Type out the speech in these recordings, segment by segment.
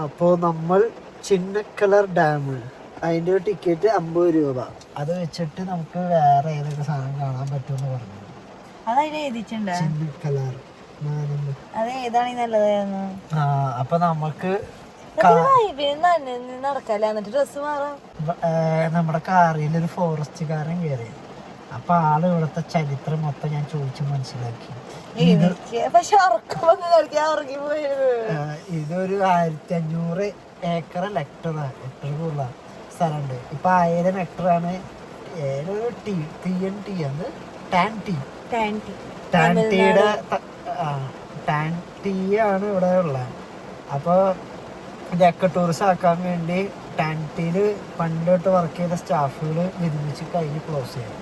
അപ്പോൾ നമ്മൾ ചിന്നക്കലർ ഡാം, അതിൻ്റെ ടിക്കറ്റ് 50 രൂപ. അത് വെച്ചിട്ട് നമുക്ക് വേറെ ഏതൊക്കെ സാധനം കാണാൻ പറ്റുമെന്ന് പറഞ്ഞു. ചിന്നക്കലർ അപ്പൊ നമുക്ക് നമ്മുടെ കാറിൽ ഒരു ഫോറസ്റ്റുകാരൻ കയറി. അപ്പൊ ആള് ഇവിടുത്തെ ചരിത്രം മൊത്തം ഞാൻ ചോദിച്ചു മനസ്സിലാക്കി. ഇതൊരു 1500 ഏക്കർ ഹെക്ടറുള്ള സ്ഥലമുണ്ട്. ഇപ്പൊ 1000 ഹെക്ടറാണ്. ഏതൊരു ടാൻറ്റിയാണ് ഇവിടെ ഉള്ളത്. അപ്പോൾ ഇത് എക്കോ ടൂറിസം ആക്കാൻ വേണ്ടി ടാൻറ്റിയിൽ പണ്ട് തൊട്ട് വർക്ക് ചെയ്ത സ്റ്റാഫുകൾ വിരമിച്ച് കഴിഞ്ഞ് ക്ലോസ് ചെയ്യും.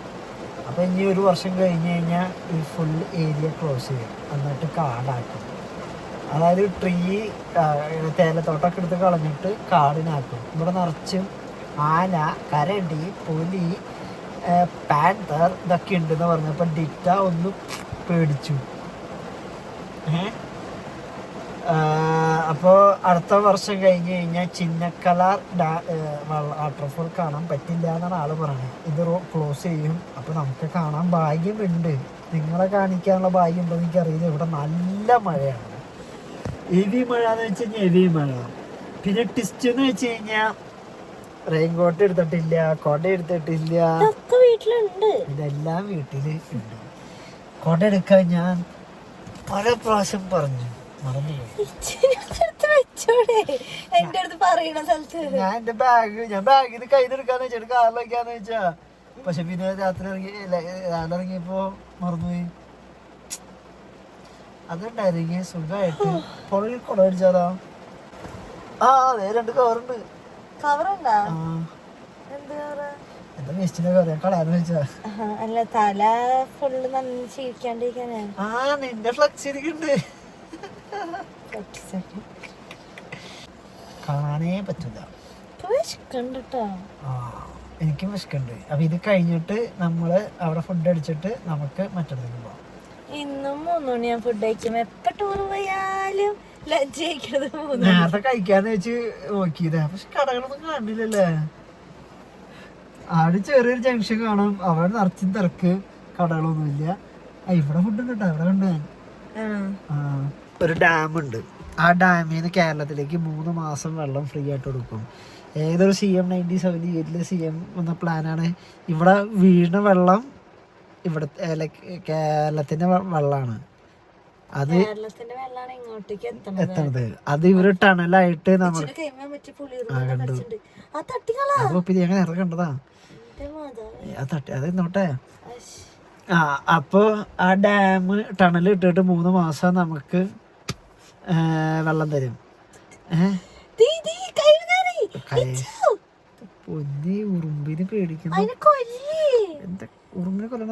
അപ്പോൾ ഇനി 1 വർഷം കഴിഞ്ഞ് കഴിഞ്ഞാൽ ഈ ഫുൾ ഏരിയ ക്ലോസ് ചെയ്യും, എന്നിട്ട് കാടാക്കും. അതായത് തേയിലത്തോട്ടമൊക്കെ എടുത്ത് കളഞ്ഞിട്ട് കാടിനാക്കും. ഇവിടെ നിറച്ചും ആന, കരടി, പുലി, പാന്തർ ഇതൊക്കെ ഉണ്ടെന്ന് പറഞ്ഞപ്പോൾ ഡിറ്റ ഒന്ന് പേടിച്ചു. അപ്പോൾ അടുത്ത വർഷം കഴിഞ്ഞ് കഴിഞ്ഞാൽ ചിന്നക്കലാർ വാട്ടർഫോൾ കാണാൻ പറ്റില്ല എന്നാണ് ആള് പറയുന്നത്. ഇത് ക്ലോസ് ചെയ്യും. അപ്പോൾ നമുക്ക് കാണാൻ ഭാഗ്യമുണ്ട്. നിങ്ങളെ കാണിക്കാനുള്ള ഭാഗ്യം ഉണ്ടോ എനിക്കറിയില്ല. ഇവിടെ നല്ല മഴയാണ്. ഹെവി മഴ എന്ന് വെച്ച് കഴിഞ്ഞാൽ ഹെവി മഴ. പിന്നെ ടിസ്റ്റ് എന്ന് വെച്ച് കഴിഞ്ഞാൽ റെയിൻകോട്ട് എടുത്തിട്ടില്ല, കൊട എടുത്തിട്ടില്ല. ഇതെല്ലാം വീട്ടില് ഉണ്ട്. കൊട എടുക്കാൻ ഞാൻ പല പ്രാവശ്യം പറഞ്ഞു, മറന്നുപോയി. ഞാൻ ബാഗിൽ നിന്ന് കയ്യിലെടുക്കാന്ന് വെച്ചാൽ കാറിൽ വയ്ക്കാന്ന് വെച്ചാ. പക്ഷെ പിന്നെ രാത്രി ഇറങ്ങിയപ്പോ മറന്നുപോയി. അതുണ്ടായിരുന്നെങ്കിൽ സുഖമായിട്ട് പുഴയിൽ കുട അടിച്ചാലോ. അതെ 2 കവറുണ്ട്. എന്താ വേസ്റ്റിന്റെ കവർ കളയാന്ന് വെച്ചാ. നിന്റെ ഫ്ലക്സ് ഇരിക്കുന്നുണ്ട്. കാണാനേ പറ്റില്ല. എനിക്കും വിശക്കുണ്ട്. അപ്പൊ ഇത് കഴിഞ്ഞിട്ട് നമ്മള് അവിടെ ഫുഡ് അടിച്ചിട്ട് നമുക്ക് മറ്റൊന്നിലേക്ക് പോവാം. ഇന്നും 3 മണി ഞാൻ ഫുഡ് കഴിക്കും. എപ്പോ ടൂർ പോയാലും ലഞ്ച് കഴിക്കുന്നത് നേരത്തെ കഴിക്കാന്ന് വെച്ച് നോക്കിയതാ. പക്ഷെ കടകളൊന്നും കാണില്ലല്ലേ. അവിടെ ചെറിയൊരു ജംഗ്ഷൻ കാണും, അവിടെ നിറച്ചും തിരക്ക്, കടകളൊന്നുമില്ല. ഇവിടെ ഫുഡ് ഉണ്ട് കേട്ടോ. അവിടെ കണ്ടു ഞാൻ ഒരു ഡാമുണ്ട്. ആ ഡാമിൽ നിന്ന് കേരളത്തിലേക്ക് 3 മാസം വെള്ളം ഫ്രീ ആയിട്ട് കൊടുക്കും. ഏതൊരു CM 1978 CM വന്ന പ്ലാനാണ്. ഇവിടെ വീണ വെള്ളം ഇവിടെ കേരളത്തിന്റെ വെള്ളമാണ്. അത് എത്തണത് അത് ഇവര് ടണലായിട്ട് നമ്മൾ കണ്ടു. അങ്ങനെ ഇറ കണ്ടതാ. അത് നോട്ടെ. അപ്പൊ ആ ഡാം ടണൽ ഇട്ടിട്ട് 3 മാസം നമുക്ക് വെള്ളം തരും. പൊന്നി ഉറുമ്പിന് പേടിക്കുന്നു. എന്താ ഉറുമ്പിനെ കൊല്ലണ?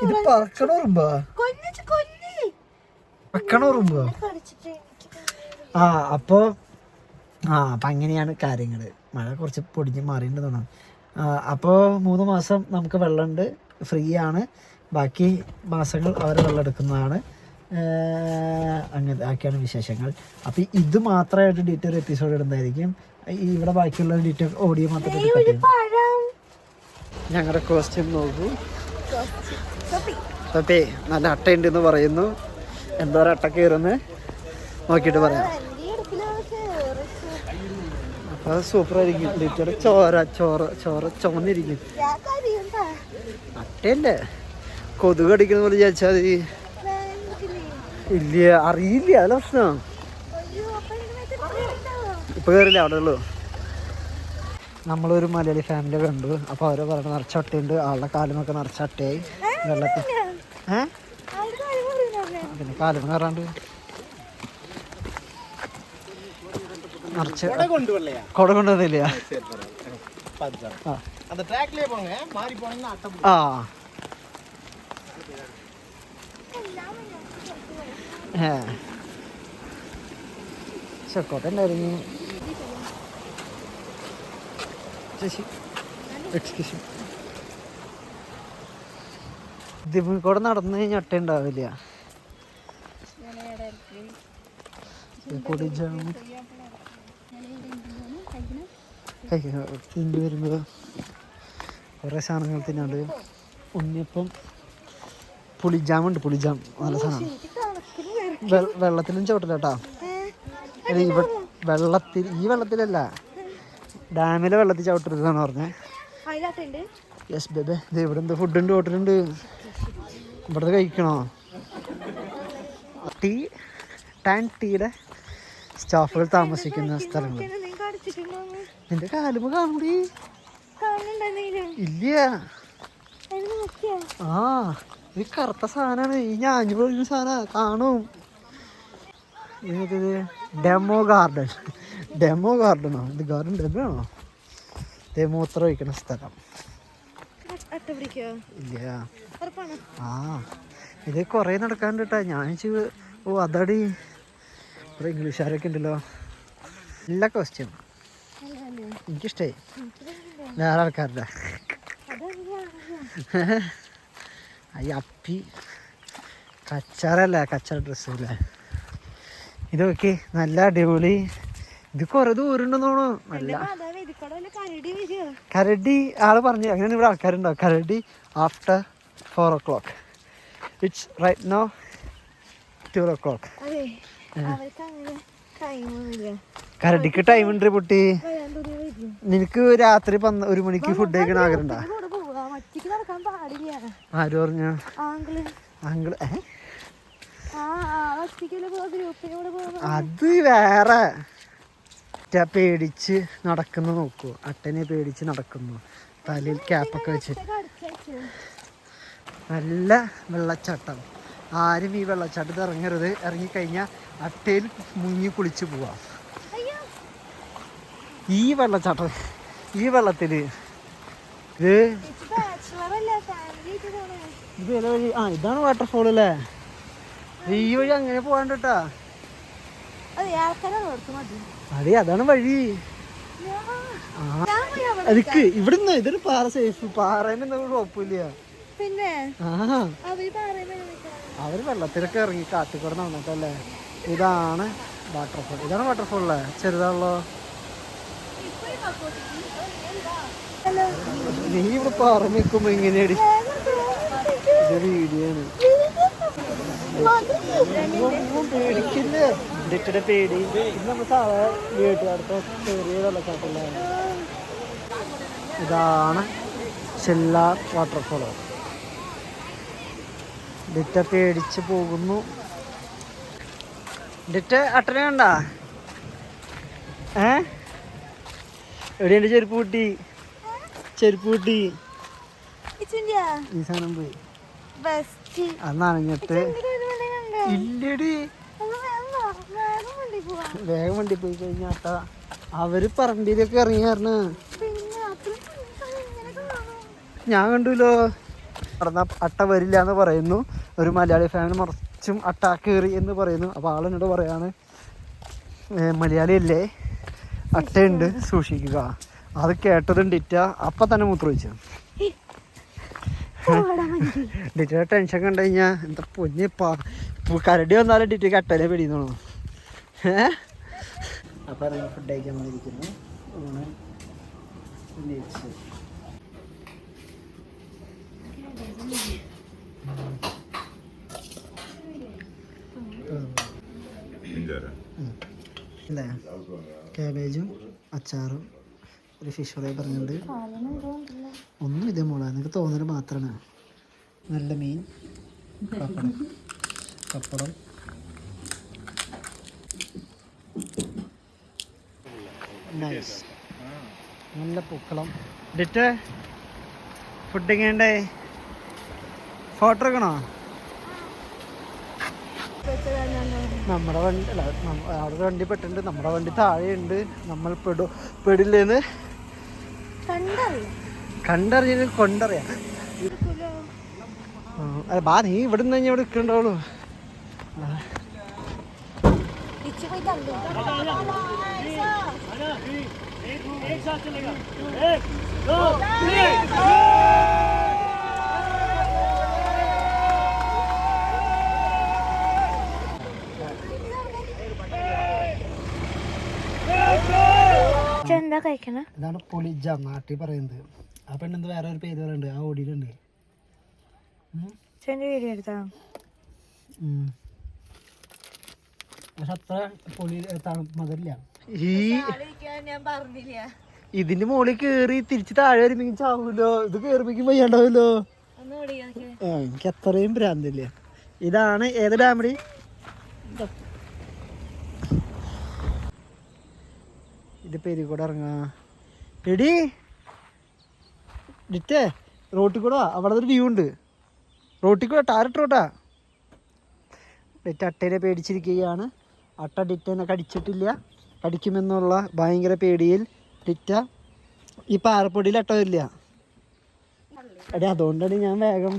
ഇത് പറക്കണ ഉറുമ്പാ? വെക്കണ ഉറുമ്പോ? അപ്പൊ അങ്ങനെയാണ് കാര്യങ്ങള്. മഴ കുറച്ച് പൊടിഞ്ഞ് മാറിയിട്ട് തോന്നാം. അപ്പോൾ 3 മാസം നമുക്ക് വെള്ളമുണ്ട്, ഫ്രീ ആണ്. ബാക്കി മാസങ്ങൾ അവർ വെള്ളം എടുക്കുന്നതാണ്. അങ്ങനെ ആക്കിയാണ് വിശേഷങ്ങൾ. അപ്പോൾ ഇത് മാത്രമായിട്ട് ഡീറ്റെയിൽ എപ്പിസോഡ് ഇടുന്നതായിരിക്കും. ഇവിടെ ബാക്കിയുള്ള ഡീറ്റെയിൽ ഓഡിയോ മാത്രമായിട്ട്. ഞങ്ങളുടെ കോസ്റ്റ്യൂം നോക്കൂ. പപ്പേ നല്ല അട്ടയുണ്ടെന്ന് പറയുന്നു. എന്തോ അട്ട കയറുന്ന് നോക്കിയിട്ട് പറയാം. അപ്പോൾ അത് സൂപ്പറായിരിക്കും. ഡീറ്റെയിൽ ചുമന്നിരിക്കും. അട്ടയല്ലേ, കൊതുക് കടിക്കുന്ന പോലെ വിചാരിച്ചാൽ മതി. ഇല്ല, അറിയില്ല. അതല്ല പ്രശ്നം. ഇപ്പൊ കയറില്ല, അവിടെ ഉള്ളൂ. നമ്മളൊരു മലയാളി ഫാമിലി കണ്ടു. അപ്പോൾ അവരെ പറഞ്ഞ നിറച്ച അട്ടയുണ്ട്. ആളുടെ കാലുമൊക്കെ നിറച്ച അട്ടയായി വെള്ളത്തിൽ. പിന്നെ കാലും കയറാണ്ട് നിറച്ച് കൊട കൊണ്ടുവന്നില്ല. ചെക്കോട്ടുണ്ടായിരുന്നു. ഇതിൽ കൂടെ നടന്നു കഴിഞ്ഞാൽ അട്ട ഉണ്ടാവില്ല. പൊടിജാം തിന്നു വരുമ്പോൾ കുറേ സാധനങ്ങൾ തിന്നാണ്ട്. ഉണ്ണിയപ്പം, പുളിജാമുണ്ട്. പുളിജാം നല്ല സാധനമാണ്. വെള്ളത്തിലും ചോട്ടില്ല കേട്ടോ. വെള്ളത്തിൽ, ഈ വെള്ളത്തിലല്ല, ഡാമിലെ വെള്ളത്തിൽ ചവിട്ടരുതെന്നാണ് പറഞ്ഞത്. യെസ് ബേബേ. ഇത് ഇവിടെ എന്താ ഫുഡുണ്ട്, ഹോട്ടലുണ്ട്. ഇവിടുത്തെ കഴിക്കണോ? ടീയുടെ സ്റ്റാഫുകൾ താമസിക്കുന്ന സ്ഥലങ്ങൾ. നിന്റെ കാലുമ്പ് കാണൂടി? ഇല്ല. ആ, ഇത് കറുത്ത സാധനമാണ്. ഈ ഞാഞ്ഞു പോയിരുന്ന സാധനം കാണും. ഡെമോ ഗാർഡനോ? ഇത് ഗാർഡൻ ഡെമോ ആണോ? മൂത്രം ഒഴിക്കണ സ്ഥലം. ഇല്ല. ആ, ഇത് കൊറേ നടക്കാണ്ട് കേട്ടാ. ഞാൻ ഓ അതടി ഇവിടെ ഇംഗ്ലീഷുകാരൊക്കെ ഉണ്ടല്ലോ. എല്ലാ ക്വസ്റ്റ്യൻ എനിക്കിഷ്ടായി. വേറെ ആൾക്കാരുടെ ഈ അപ്പി കച്ചറല്ലേ, കച്ചറ ഡ്രസ്സല്ലേ ഇതൊക്കെ. നല്ല അടിപൊളി. ഇത് കൊറേ ദൂരം ഉണ്ടെന്ന് തോന്നുന്നു. നല്ല കരടി ആള് പറഞ്ഞു. അങ്ങനെ ഇവിടെ ആൾക്കാരുണ്ടാവും. കരടി after 4 o'clock. It's right no 2 o'clock. കരടിക്ക് ടൈം ഉണ്ട് പൊട്ടി. നിനക്ക് രാത്രി 1 മണിക്ക് ഫുഡ് കഴിക്കണ ആഗ്രഹമുണ്ടോ? ആര് പറഞ്ഞ? ആങ്കിള് അത് വേറെ. പേടിച്ച് നടക്കുന്നു നോക്കൂ. അട്ടനെ പേടിച്ച് നടക്കുന്നു, തലയിൽ ക്യാപ്പൊക്കെ വെച്ച്. നല്ല വെള്ളച്ചാട്ടം. ആരും ഈ വെള്ളച്ചാട്ടത്തിൽ ഇറങ്ങരുത്. ഇറങ്ങിക്കഴിഞ്ഞാൽ അട്ടയിൽ മുങ്ങി കുളിച്ച് പോവാം. ഈ വെള്ളച്ചാട്ടം, ഈ വെള്ളത്തിൽ ഇത് വഴി. ആ, ഇതാണ് വാട്ടർഫോൾ അല്ലേ? ഈ വഴി അങ്ങനെ പോകാണ്ടട്ടാ. അതെ, അതാണ് വഴി. അതൊക്കെ ഇവിടുന്ന് ഇതൊരു പാറ സേഫ്. പാറേന്റെ കുഴപ്പമില്ല. പിന്നെ അവര് വെള്ളത്തിലൊക്കെ ഇറങ്ങി കാട്ടിക്കൂടെ നടന്നിട്ടല്ലേ. ഇതാണ് വാട്ടർഫോൾ. ഇതാണ് വാട്ടർഫോൾ അല്ലേ? ചെറുതാണല്ലോ. നീ ഇവിടെ പാറ നിൽക്കുമ്പോ ഇങ്ങനെയാടി. ഇത് വീഡിയോ ആണ്. പേടിക്കില്ല. ഡിറ്റയുടെ പേടി. ഇത് നമ്മൾ സാധാ വീട്ടുകാർക്ക് ചെറിയ വെള്ളച്ചാട്ടല്ലേ. ഇതാണ് ചെല്ലാർ വാട്ടർഫോൾ. ഡിറ്റ പേടിച്ച് പോകുന്നു. ഡിറ്റ അട്ടനെ കണ്ട? എവിടെയുണ്ട് ചെരുപ്പ് കൂട്ടി? ചെരുപ്പ് കൂട്ടി ഈ സാധനം പോയി. അത് നനഞ്ഞിട്ട് ഇല്ലടി. വേഗം വണ്ടി പോയി കഴിഞ്ഞാട്ടാ അവര് പറമ്പിലൊക്കെ ഇറങ്ങിയായിരുന്നു. ഞാൻ കണ്ടുല്ലോ. നടന്ന അട്ട വരില്ല എന്ന് പറയുന്നു. ഒരു മലയാളി ഫാമിലി മറിച്ചും അട്ട കയറി എന്ന് പറയുന്നു. അപ്പോൾ ആളെന്നോട് പറയാണ്, മലയാളി അല്ലേ, അട്ടയുണ്ട്, സൂക്ഷിക്കുക. അത് കേട്ടതും ഡിറ്റ അപ്പം തന്നെ മൂത്രമൊഴിച്ചു. ഡിറ്റയുടെ ടെൻഷൻ കണ്ടു കഴിഞ്ഞാൽ എന്താ പൊന്നെ. കരടി വന്നാലും ഡിറ്റയ്ക്ക് അട്ടനെ പേടിയെന്നോ. അപ്പം ഞങ്ങൾ ഫുഡ് കഴിക്കാൻ വന്നിരിക്കുന്നു. അല്ലേ? കാബേജും അച്ചാറും ഒരു ഫിഷ് ഫ്രൈ പറഞ്ഞിട്ടുണ്ട്. ഒന്നും ഇതേ മോളാ, എനിക്ക് തോന്നൽ മാത്രമാണ്. നല്ല മീൻ, പപ്പടം, നൈസ്. നല്ല പൂക്കളം. ഡിറ്റ് ഫുഡ് എങ്ങനെയുണ്ടേ? ഫോട്ടോ എടുക്കണോ? നമ്മുടെ വണ്ടി അല്ല, അവിടെ വണ്ടി പെട്ടിട്ടുണ്ട്. നമ്മുടെ വണ്ടി താഴെയുണ്ട്. നമ്മൾ പെടില്ലേന്ന് കണ്ടറിഞ്ഞ കൊണ്ടറിയാം. ബാ, നീ ഇവിടെ നിന്ന് ഇവിടെ നിൽക്കണ്ടാവുള്ളൂ. എന്താ കഴിക്കണ? ഇതാണ് പൊളിജ നാട്ടിൽ പറയുന്നത്. ആ പെണ്ണെന്ത് വേറെ ഒരു പേര് പറയുന്നുണ്ട്, ആ ഓടിയിലുണ്ട്. വീഡിയോ എടുത്താ പക്ഷെ അത്ര പൊളി തണുപ്പതില്ല. ഞാൻ പറഞ്ഞില്ല. ഇതിന്റെ മുകളിൽ കേറി തിരിച്ച് താഴെ വരുമ്പോ ചാവൂലോ, ഇത് കേറിപ്പിക്കും വയ്യാണ്ടാവൂലോ. എനിക്ക് അത്രയും ഭ്രാന്തില്ല. ഇതാണ് ഏത് ഡാമടി? ഇത് പെരികൂടെ ഇറങ്ങാ എടി ഡിറ്റേ റോട്ടിൽ കൂടെ അവിടെ ഒരു വ്യൂ ഉണ്ട്. റോട്ടിൽ കൂടെ ടാരറ്റ് റോട്ടാ. ഡിറ്റ അട്ടേനെ പേടിച്ചിരിക്കുകയാണ്. അട്ട ഡിറ്റേനെ കടിച്ചിട്ടില്ല. കടിക്കുമെന്നുള്ള ഭയങ്കര പേടിയിൽ ഡിറ്റ ഈ പാറപ്പൊടിയിൽ അട്ട വരില്ല. എടി അതുകൊണ്ടാണ് ഞാൻ വേഗം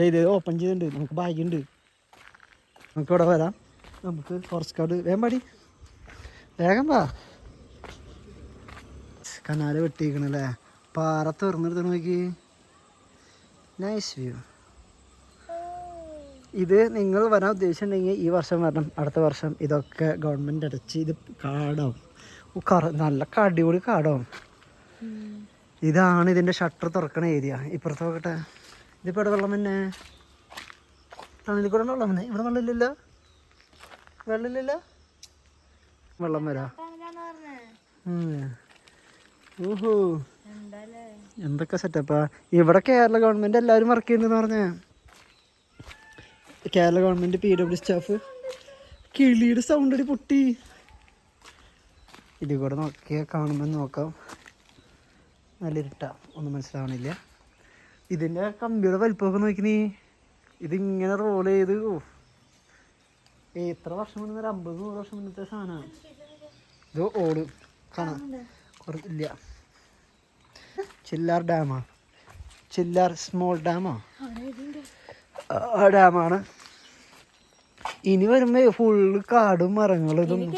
ഇത് ഓപ്പൺ ചെയ്തിട്ടുണ്ട്. നമുക്ക് ഭാഗ്യമുണ്ട്. നമുക്ക് ഇവിടെ വരാം. നമുക്ക് ഫോറസ്റ്റ് ഗാർഡ് വേഗം പാടി വേഗം വാ. കനാല് വെട്ടിയിരിക്കണല്ലേ, പാറ തുറന്നെടുത്ത് നോക്കി. Nice view. ഇത് നിങ്ങൾ വരാൻ ഉദ്ദേശിച്ചിട്ടുണ്ടെങ്കിൽ ഈ വർഷം വരണം. അടുത്ത വർഷം ഇതൊക്കെ ഗവൺമെൻറ് അടച്ച് ഇത് കാടാവും. നല്ല അടിപൊളി കാടാവും. ഇതാണ് ഇതിൻ്റെ ഷട്ടർ തുറക്കണ ഏരിയ. ഇപ്പുറത്ത് നോക്കട്ടെ, ഇതിപ്പോൾ ഇവിടെ വെള്ളം തന്നെ. ടണലിൽ കൂടെ വെള്ളം തന്നെ. ഇവിടെ വെള്ളമില്ലല്ലോ, വെള്ളമില്ലല്ലോ. വെള്ളം വരാ. ഓഹോ എന്തൊക്കെ സെറ്റപ്പാ. ഇവിടെ കേരള ഗവൺമെൻറ് എല്ലാവരും വർക്ക് ചെയ്യുന്നതെന്ന് പറഞ്ഞേ. Kerala government PW staff. കിളിയുടെ സൗണ്ട് അടി പൊട്ടി. ഇതിൽ കൂടെ നോക്കിയാൽ കാണുമെന്ന് നോക്കാം. നല്ല ഇരുട്ടാ, ഒന്നും മനസ്സിലാവണില്ല. ഇതിൻ്റെ കമ്പിയുടെ വലിപ്പമൊക്കെ നോക്കിനീ. ഇതിങ്ങനെ റോൾ ചെയ്ത് എത്ര വർഷം മുന്നേ, 50-100 വർഷം മുന്നത്തെ സാധനമാണ്. ഇത് ഓട് കാണാം ഇല്ല. ചില്ലാർ ഡാമാ, ചില്ലാർ സ്മോൾ ഡാമാ, ആ ഡാമാണ്. ഇനി വരുമ്പോ ഫുള്ള് കാടും മരങ്ങളും ഇതൊന്നും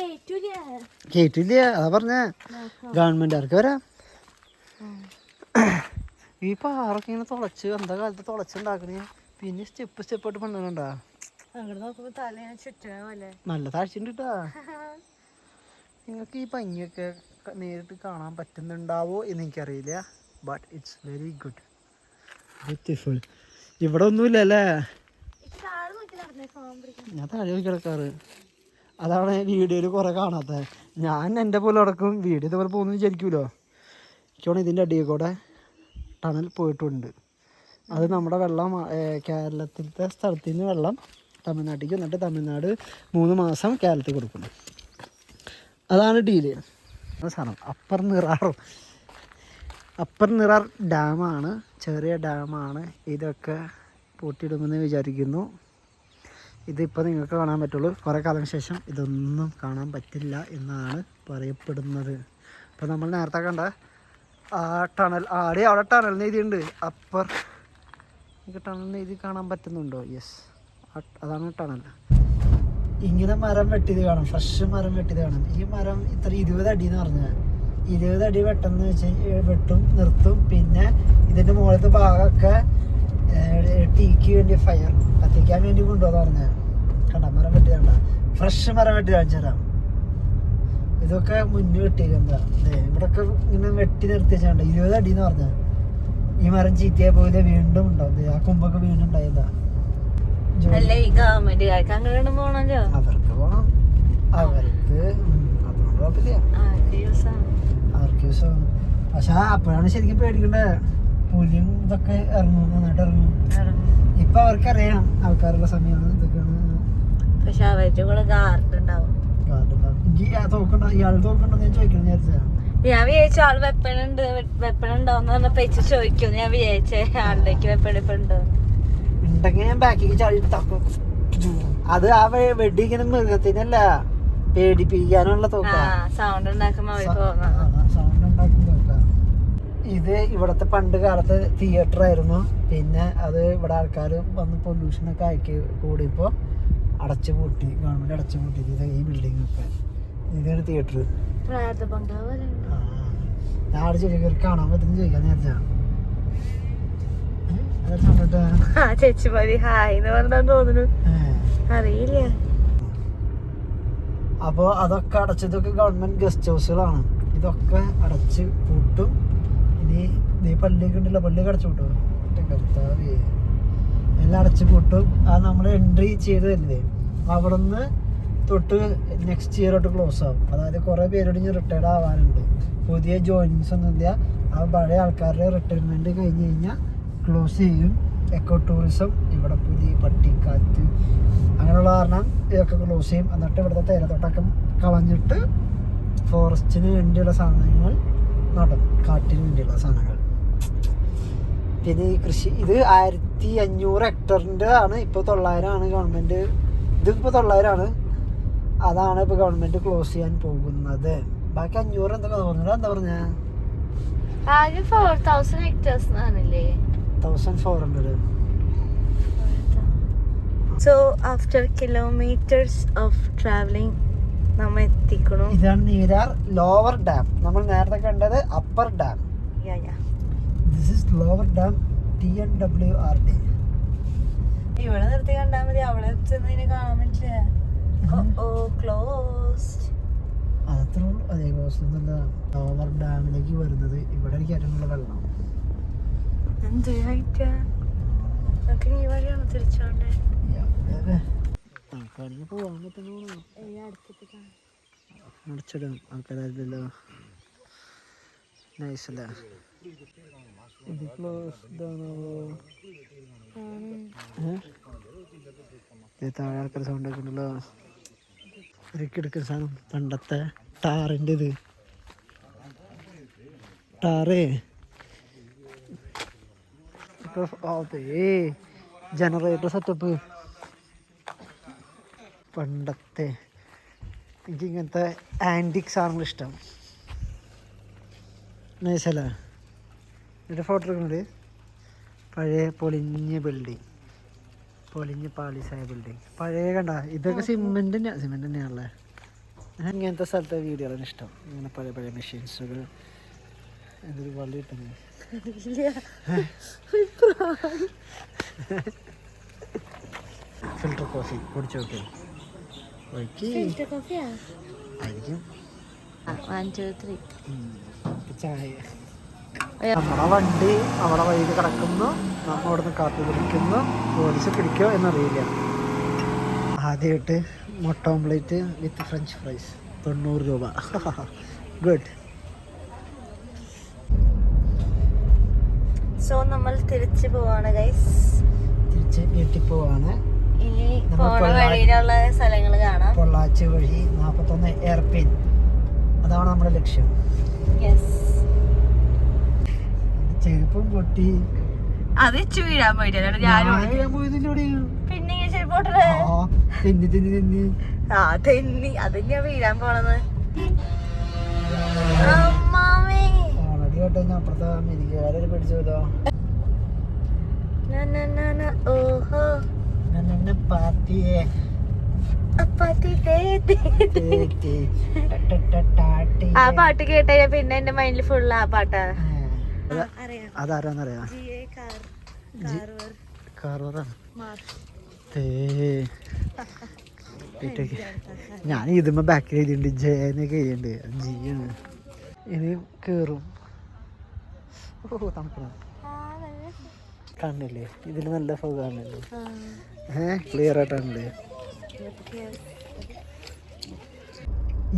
കേറ്റില്ല. അതാ പറഞ്ഞ ഗവൺമെന്റുകാർക്ക് വരാം. ഈ പാറൊക്കെ ഇങ്ങനെ തുളച്ച് എന്താ കാലത്ത് തുളച്ചുണ്ടാക്കണേ. പിന്നെ സ്റ്റെപ്പ് ആയിട്ട് പണ്ടണ്ടാ. നല്ല താഴ്ചയുണ്ട് കേട്ടാ. നിങ്ങൾക്ക് ഈ ഭംഗിയൊക്കെ നേരിട്ട് കാണാൻ പറ്റുന്നുണ്ടാവോ എന്ന് എനിക്കറിയില്ല. But it's very good, beautiful. ഇവിടെ ഒന്നുമില്ലല്ലേ. ഞാൻ താഴെ നോക്കി കിടക്കാറ്. അതാണ് വീഡിയോയിൽ കുറേ കാണാത്തത്. ഞാൻ എൻ്റെ പോലെ നടക്കും, വീഡിയോ ഇതുപോലെ പോകുന്നു വിചാരിക്കുമല്ലോ. എനിക്കാണ് ഇതിൻ്റെ അടിയിൽ കൂടെ ടണൽ പോയിട്ടുണ്ട്. അത് നമ്മുടെ വെള്ളം കേരളത്തിലത്തെ സ്ഥലത്ത് നിന്ന് വെള്ളം തമിഴ്നാട്ടിലേക്ക് വന്നിട്ട് തമിഴ്നാട് 3 മാസം കേരളത്തിൽ കൊടുക്കണം. അതാണ് ഡീല്. സാധനം അപ്പർ നിറാർ ഡാമാണ്. ചെറിയ ഡാമാണ്. ഇതൊക്കെ പൂട്ടിയിടുമെന്ന് വിചാരിക്കുന്നു. ഇതിപ്പോൾ നിങ്ങൾക്ക് കാണാൻ പറ്റുള്ളൂ. കുറേ കാലം ശേഷം ഇതൊന്നും കാണാൻ പറ്റില്ല എന്നാണ് പറയപ്പെടുന്നത്. അപ്പോൾ നമ്മൾ നേരത്തെ കണ്ട ആ ടണൽ അവിടെ ടണൽ നെയ്തിയുണ്ട്. അപ്പർ നിങ്ങൾക്ക് ടണൽ നെയ്തി കാണാൻ പറ്റുന്നുണ്ടോ? യെസ്, അതാണ് ടണൽ. ഇങ്ങനെ മരം വെട്ടിയത് കാണാം, ഫ്രഷ് മരം വെട്ടിയത് കാണാം. ഈ മരം ഇത്ര 20 അടി എന്ന് പറഞ്ഞാൽ 20 അടി വെട്ടെന്ന് വെട്ടും നിർത്തും. പിന്നെ ഇതിൻ്റെ മുകളിലത്തെ ഭാഗമൊക്കെ ടീക്ക് വേണ്ടി ഫയർ കത്തിക്കാൻ വേണ്ടി കൊണ്ടുപോകാൻ പറഞ്ഞ കണ്ട മരം വെട്ടിയണ്ട. ഫ്രഷ് മരം വെട്ടി കാണിച്ചു തരാം. ഇതൊക്കെ മുന്നേ വെട്ടിയെന്താ ഇവിടൊക്കെ ഇങ്ങനെ വെട്ടി നിർത്തി വെച്ചാണ്ട് 20 അടി എന്ന് പറഞ്ഞാൽ. ഈ മരം ചീത്തയായി പോയത് വീണ്ടും ഉണ്ടാവും. ആ കൊമ്പൊക്കെ വീണ്ടും ഉണ്ടായതാ. അവർക്ക് പോണം, അവർക്ക് അതുകൊണ്ട് കുഴപ്പമില്ല, അവർക്ക് യൂസാണ്. പക്ഷെ അപ്പോഴാണ് ശരിക്കും പേടിക്കണ്ടേ. പുലിയും ഇതൊക്കെ ഇറങ്ങും, നന്നായിട്ട് ഇറങ്ങും. ഇപ്പൊ അവർക്കറിയാം ആൾക്കാരുടെ സമയമാണ് ഇതൊക്കെയാണ്. പക്ഷെ അവരുടെ കൂടെ ഗാർഡ് ഉണ്ടാവും. ഇയാൾ തോക്കണ്ടോ ഞാൻ ചോദിക്കണം വിചാരിച്ചാ. ഞാൻ വിചാരിച്ച ആള് വെപ്പണുണ്ടോന്ന് പറഞ്ഞപ്പോ ചോദിക്കും. ഞാൻ വിചാരിച്ച ആളിലേക്ക് വെപ്പണിപ്പുണ്ടോ ഉണ്ടെങ്കിൽ ഞാൻ ബാക്കിക്ക് ചാടി തക്കും. അത് ആ വെടി ഇങ്ങനെ മൃഗത്തിനല്ല, പേടിപ്പിക്കാനുള്ള തോക്ക. സൗണ്ട് ഉണ്ടാക്കുമ്പോ സൗണ്ട് ഉണ്ടാക്കുന്ന തോക്ക. ഇത് ഇവിടത്തെ പണ്ട് കാലത്ത് തിയേറ്റർ ആയിരുന്നു. പിന്നെ അത് ഇവിടെ ആൾക്കാർ വന്ന് പൊല്യൂഷനൊക്കെ ആക്കി കൂടിയപ്പോൾ അടച്ചു പൂട്ടി, ഗവൺമെന്റ് അടച്ചു പൂട്ടി. ഇത് ഈ ബിൽഡിംഗ് ഒക്കെ ഇതാണ് തിയേറ്റർ. ഞാൻ ചോദിക്കാൻ കാണാൻ പറ്റുന്ന ചോദിക്കാൻ നേരത്തെ ചേച്ചിമാരി ഹായ് എന്ന് പറഞ്ഞാ തോന്നുന്നു. അറിയില്ല. അപ്പോൾ അതൊക്കെ അടച്ചതൊക്കെ ഗവൺമെൻറ് ഗസ്റ്റ് ഹൗസുകളാണ്. ഇതൊക്കെ അടച്ച് പൂട്ടും. ഇനി ഈ പള്ളിയൊക്കെ ഉണ്ടല്ലോ, പള്ളിയൊക്കെ അടച്ചു പൂട്ടും. കർത്താവേ, എല്ലാം അടച്ചു പൂട്ടും. അത് നമ്മൾ എൻട്രി ചെയ്തതല്ലേ, അവിടെ നിന്ന് തൊട്ട് നെക്സ്റ്റ് ഇയർ തൊട്ട് ക്ലോസ് ആവും. അതായത് കുറേ പേരോട് ഇനി റിട്ടയർഡ് ആവാനുണ്ട്. പുതിയ ജോയിനിങ്സ് ഒന്നുമില്ല. ആ പഴയ ആൾക്കാരുടെ റിട്ടയർമെൻറ്റ് കഴിഞ്ഞ് കഴിഞ്ഞാൽ ക്ലോസ് ചെയ്യും. എക്കോ ടൂറിസം ഇവിടെ പുതിയ പട്ടിക്കാറ്റ് അങ്ങനെയുള്ള കാരണം ഇതൊക്കെ ക്ലോസ് ചെയ്യും. എന്നിട്ട് ഇവിടുത്തെ തേയിലത്തോട്ടൊക്കെ കളഞ്ഞിട്ട് ഫോറസ്റ്റിന് വേണ്ടിയുള്ള സാധനങ്ങൾ നടും, കാട്ടിന് വേണ്ടിയുള്ള സാധനങ്ങൾ. പിന്നെ ഈ കൃഷി ഇത് 1500 ഹെക്ടറിൻ്റെ ആണ്. ഇപ്പോൾ 900 ആണ് ഗവൺമെൻറ്. ഇതിപ്പോൾ 900 ആണ്. അതാണ് ഇപ്പോൾ ഗവൺമെൻറ് ക്ലോസ് ചെയ്യാൻ പോകുന്നത്. ബാക്കി 500 എന്തൊക്കെ തോന്നുന്നത്. എന്താ പറഞ്ഞ 4000 hectares ആണല്ലേ? 1400. So after kilometers of traveling നമ്മ എത്തിക്കണം. ഇതാണ് നീരാർ ലോവർ ഡാം. നമ്മൾ നേരത്തെ കണ്ടത് upper dam. This is lower dam, TNWRD. ഇവിടെ നിർത്തി കണ്ടാ മതി, അവിടെ ചെന്നതിനെ കാണാൻ പറ്റില്ല. ക്ലോസ്ഡ്. അതത്രേ ഉള്ളൂ. അതേ ക്ലോസ് എന്നല്ല, ലോവർ ഡാമിലേക്ക് വരുന്നത് ഇവിടെ കയറ്റാനുള്ള വെള്ളം. ഈ വഴിയാണ് തിരിച്ചോണ്ടേ. പോവാൻ പറ്റുന്ന അടച്ചിടാം ആൾക്കാരല്ലോ. നൈസല്ലേ ഇത് ക്ലോസ്ഡ് ആണോ? താഴെ ആൾക്കാർ സൗണ്ട് ഒക്കെ ഉണ്ടല്ലോ. എടുക്കുന്ന സാധനം പണ്ടത്തെ ടാറിൻ്റെ ഇത് ടാറേ ജനറേറ്റർ സെറ്റപ്പ് പണ്ടത്തെ. എനിക്ക് ഇങ്ങനത്തെ ആൻറ്റിക് സാധനങ്ങൾ ഇഷ്ടം. നൈസല്ലേ? എന്നിട്ട് ഫോട്ടോ എടുക്കുന്നത് പഴയ പൊളിഞ്ഞ ബിൽഡിങ്, പൊളിഞ്ഞ് പാളിസായ ബിൽഡിങ്. പഴയ കണ്ട ഇതൊക്കെ സിമെൻ്റ് തന്നെയാണല്ലേ. ഇങ്ങനത്തെ സ്ഥലത്തെ വീഡിയോകളാണ് ഇഷ്ടം. ഇങ്ങനെ പഴയ പഴയ മെഷീൻസുകൾ. എന്തൊരു വള്ളി കിട്ടുന്നത്. ഫിൽറ്റർ കോഫി കുടിച്ചു നോക്കി ആയിരിക്കും. ചായ. നമ്മുടെ വണ്ടി അവിടെ വഴിയിൽ കിടക്കുന്നു. നമ്മൾ അവിടെ നിന്ന് കാത്തു പിടിക്കുന്നു. പോലീസ് പിടിക്കോ എന്നറിയില്ല. ആദ്യമായിട്ട് മുട്ട ഓംപ്ലേറ്റ് വിത്ത് ഫ്രഞ്ച് ഫ്രൈസ് 90 രൂപ. ഗുഡ്. സോ നമ്മൾ തിരിച്ചു പോവാണ് ഗൈസ്. തിരിച്ച് വീട്ടിൽ പോവാണ്. ഇനി പോണ വഴിയിലുള്ള സ്ഥലങ്ങൾ കാണാം. പൊള്ളാച്ചി വഴി 41 എയർപിൻ, അതാണ് നമ്മുടെ ലക്ഷ്യം. ചെരുപ്പും പൊട്ടി. അത് വീഴാൻ പോയിട്ടില്ല. പിന്നെ തെന്നി അത് ഞാൻ വീഴാൻ പോണത്. ഓൾറെഡി കേട്ടോ ഞാൻ അപ്പുറത്തെ അമേരിക്കക്കാരെ പിടിച്ചല്ലോ. ഓഹോ പാർട്ടിയെ ആ പാട്ട് കേട്ട പിന്നെ എന്റെ മൈൻഡിൽ ഫുള്ള് ആ പാട്ടാ. അതാരാന്നറിയാ? ഞാൻ ഇതുമ്പോ ബാക്കിൽ എഴുതിണ്ട് ജയനൊക്കെ എഴുതിണ്ട്. ജിയാണ് ഇനി കേറും. ഓ തണുക്കണം കണ്ടില്ലേ? ഇതില് നല്ല ഫോഗ് കാണില്ലേ? ക്ലിയർ ആയിട്ടാണല്ലേ?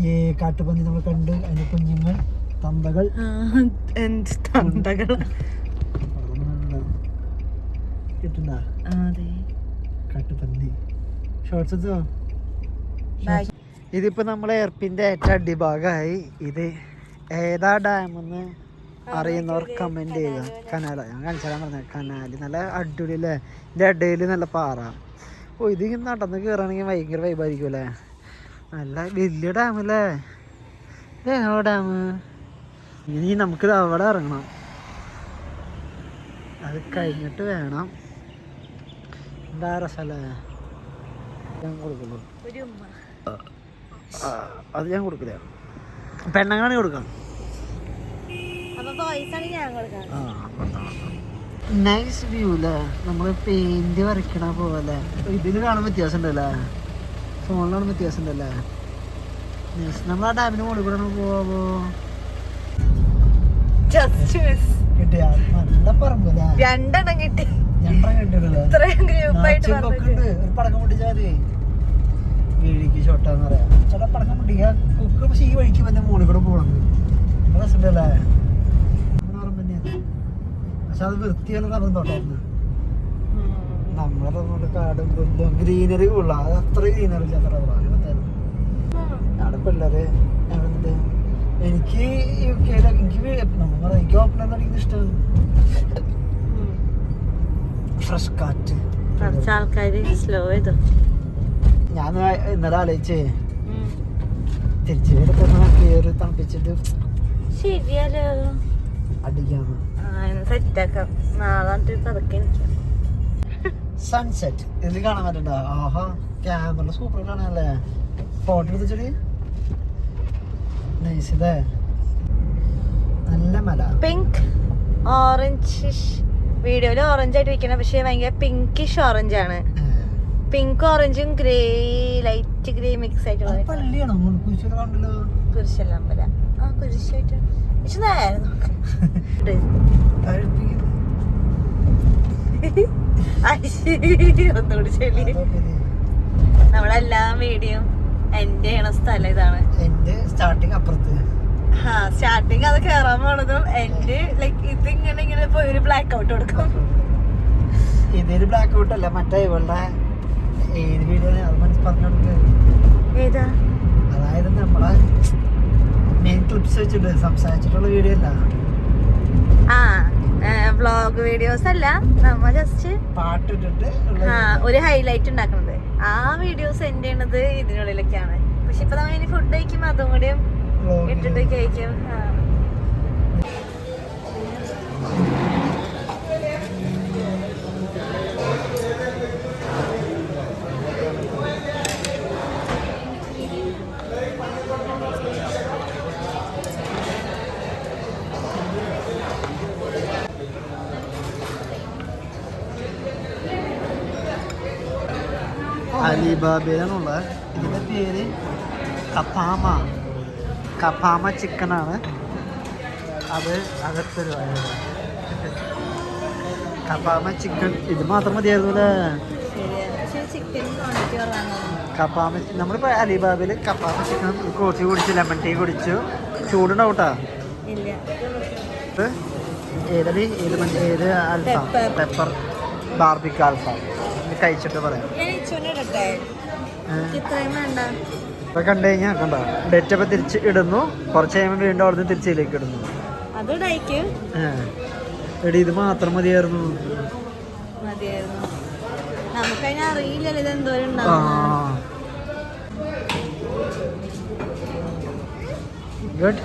ഈ കാട്ടുപന്നി നമ്മൾ കണ്ട് അതിന്റെ കുഞ്ഞുങ്ങൾ തന്തകൾ കിട്ടുന്ന കാട്ടുപന്നി ഷോർട്സ് എത്തോ? ഇതിപ്പോ നമ്മളെ എയർപിന്റെ ഏറ്റവും അടിഭാഗമായി. ഇത് ഏതാ ഡാമെന്ന് അറിയുന്നവർ കമന്റ് ചെയ്യുക. കനാല ഞാൻ കാണിച്ചാൽ പറഞ്ഞ കനാല് നല്ല അടിപൊളി അല്ലേ? ഇതിന്റെ ഇടയിൽ നല്ല പാറ. ഓ ഇത് നടന്ന് കയറുകയാണെങ്കിൽ ഭയങ്കര വൈബായിരിക്കും അല്ലേ? നല്ല വലിയ ഡാമല്ലേ? ഏതോ ഡാം. ഇനി നമുക്ക് അവിടെ ഇറങ്ങണം. അത് കഴിഞ്ഞിട്ട് വേണം. എന്താ രസല്ലേ? ഞാൻ കൊടുക്കുള്ളൂ. അത് ഞാൻ കൊടുക്കില്ല. പെണ്ണുങ്ങളാണ് കൊടുക്കാം. നൈസ് വ്യൂ അല്ലേ? നമ്മള് പെയിന്റ് വരയ്ക്കണ പോലെ. ഇതിന് കാണാൻ വ്യത്യാസം ഉണ്ടല്ലേ? ഫോണിലാണ് വ്യത്യാസം ഉണ്ടല്ലേ? നമ്മൾ ആ ഡാമിന് മുകളിൽ കൂടെ പോവോ? Just miss. കിട്ടിയാ നല്ല പറമ്പ്. രണ്ടെണ്ണം കിട്ടി. രണ്ടെണ്ണം കിട്ടിയല്ലോ. ഇത്രയും ഗ്രൂപ്പായിട്ട് പറഞ്ഞിട്ട്. ഒരു പടക്കം പൊട്ടിച്ചാൽ മതി. വീഴിക്ക് ഷോട്ടാന്ന് പറയാം. ചേട്ടാ പടക്കം പൊട്ടിക്കുക. കുക്ക് പക്ഷെ ഈ വഴിക്ക് വന്ന മുകളിൽ കൂടെ പോകണം. രസമുണ്ടല്ലേ? പക്ഷെ അത് വൃത്തിയുള്ള റബ്ബർ തോട്ടമായിരുന്നു. നമ്മളെ റബ്ബറിന്റെ കാടും ബന്ധവും ഗ്രീനറി ഉള്ള അത് അത്ര ഗ്രീനറി ഇല്ലാത്ത റബ്ബറാണ്. അവിടെ പിള്ളേര് എനിക്ക് യുകെയിലെ എനിക്ക് ഓപ്പൺ അടിക്കുന്നത് ഇഷ്ടമാണ്. ഫ്രഷ് കാറ്റ്. കുറച്ച് ആൾക്കാര് സ്ലോ ചെയ്തു. ഞാൻ ഇന്നലെ ആലോചിച്ചേ തിരിച്ചു കയറി തണുപ്പിച്ചിട്ട് ശരിയാലോ അടിക്കാന്ന്. സെറ്റാക്കാം. നാളെ പതുക്കെ എനിക്ക് സൺസെറ്റ് ഇതിൽ കാണാൻ പറ്റണ്ട. ആഹാ ക്യാമറ സൂപ്പർ കാണാനല്ലേ. ഫോട്ടോ എടുത്തിട്ട് നൈസ്. ഇതേ നല്ല മല. പിങ്ക് ഓറഞ്ച് വീഡിയോയില് ഓറഞ്ച് ആയിട്ട് ഇരിക്കണം, പക്ഷെ ഭയങ്കര പിങ്കിഷ് ഓറഞ്ച് ആണ്. പിങ്ക് ഓറഞ്ചും ഗ്രേ ലൈറ്റ് ഗ്രേ മിക്സ് ആയിട്ടുള്ള പള്ളിയാണോ? കണ്ടല്ലോ കുരിശല്ലമ്പല. ആ കുരിശായിട്ട് ഒന്നുകൂടി ചെല്ലി. നമ്മളെല്ലാ വീഡിയോ എന്റെ ചെയ്യണ സ്ഥലം ഇതാണ്. എന്റെ സ്റ്റാർട്ടിങ് അപ്പുറത്ത്. സ്റ്റാർട്ടിങ് അത് കേറാൻ പോണതും എന്റെ ലൈക്ക് ഇത് ഇങ്ങനെ പോയി ഒരു ബ്ലാക്ക് ഔട്ട് കൊടുക്കും. ഇതൊരു ബ്ലാക്ക് ഔട്ട് അല്ല, മറ്റേ ഇവളുടെ ഏത് വീഡിയോ അത് പറഞ്ഞു കൊടുക്കുക. ഏതാ? അതായത് നമ്മളെ മെയിൻ ക്ലിപ്സ് വെച്ചിട്ട് സംസാരിച്ചിട്ടുള്ള വീഡിയോ അല്ല. വ്ളോഗ് വീഡിയോസ് അല്ല, നമ്മ ജസ്റ്റ് പാട്ടിട്ടിട്ട് ഒരു ഹൈലൈറ്റ് ഉണ്ടാക്കുന്നത്. ആ വീഡിയോസ് സെൻഡ് ചെയ്യണത് ഇതിനുള്ളിലൊക്കെയാണ്. പക്ഷെ ഇപ്പൊ നമ്മ ഇനി ഫുഡ് കഴിക്കുമ്പോ അതും കൂടി ഇട്ടിട്ട് കഴിക്കും. അലിബാബയിലാണുള്ള. ഇതിന്റെ പേര് കപ്പാമ ചിക്കനാണ്. അത് അകത്തൊരു കപ്പാമ ചിക്കൻ. ഇത് മാത്രം മതിയായിരുന്നല്ലേ? കപ്പാമ നമ്മളിപ്പോ അലിബാബയിൽ കപ്പാമ ചിക്കൻ കോഫി കുടിച്ചു, ലെമൺ ടീ കുടിച്ചു. ചൂടുണ്ടാവൂട്ടാ. ഏത് അൽഫാം പെപ്പർ ബാർബിക്ക അൽഫാം കഴിച്ചിട്ട് പറയാം. ഇപ്പൊ കണ്ടു കഴിഞ്ഞാൽ കണ്ട ഡേറ്റൊക്കെ തിരിച്ച് ഇടുന്നു. കുറച്ച് കഴിയുമ്പോൾ വീണ്ടും അവിടുന്ന് തിരിച്ചിലേക്ക് ഇടുന്നു. എടി ഇത് മാത്രം മതിയായിരുന്നു. ഗുഡ്.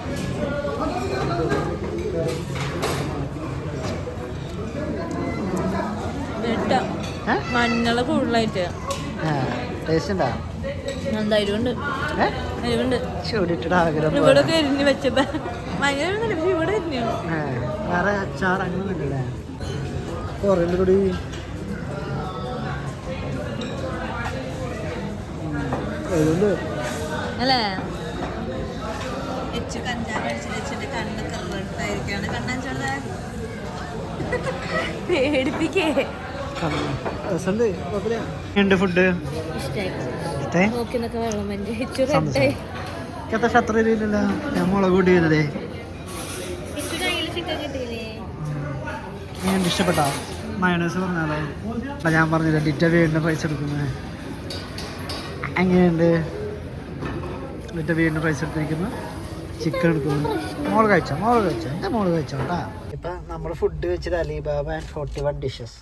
മഞ്ഞള് കൂടുതലായിട്ട് ടേസ്റ്റ് ഉണ്ടാ? എന്തായാലും ചൂടിട്ടിട്ട് ആഗ്രഹം. ഇവിടെ എരിഞ്ഞ് വെച്ചപ്പോ മഞ്ഞൾ ഇവിടെ എരിഞ്ഞു. വേറെ അച്ചാർ അങ്ങനെ ഇല്ലേ? കുറേ കൂടി അല്ലേ? കഞ്ചാവ് അടിച്ചിട്ട് കണ്ണ് കറണ്ടായിരിക്കാണ്. കണ്ണാച്ചോള പേടിപ്പിക്കേ. ഫുഡ് ശത്രുല്ലോ. ഞാൻ മുളക് കൂടി ചെയ്തതേ. ഇഷ്ടപ്പെട്ടോ മയോണൈസ്? പറഞ്ഞാലോ ഞാൻ പറഞ്ഞില്ല ഡിറ്റ വീടിന് പൈസ എടുക്കുന്നത് എങ്ങനെയുണ്ട്? ഡിറ്റ വീടിന് പൈസ എടുത്തിരിക്കുന്നു. ചിക്കൻ എടുക്കുന്നു. മോള് കഴിച്ചോ? എൻ്റെ മോള് കഴിച്ചോ കേട്ടാ. ഇപ്പം നമ്മൾ ഫുഡ് വെച്ചത് അലിബാബ ആൻഡ് 41 ഡിഷസ്.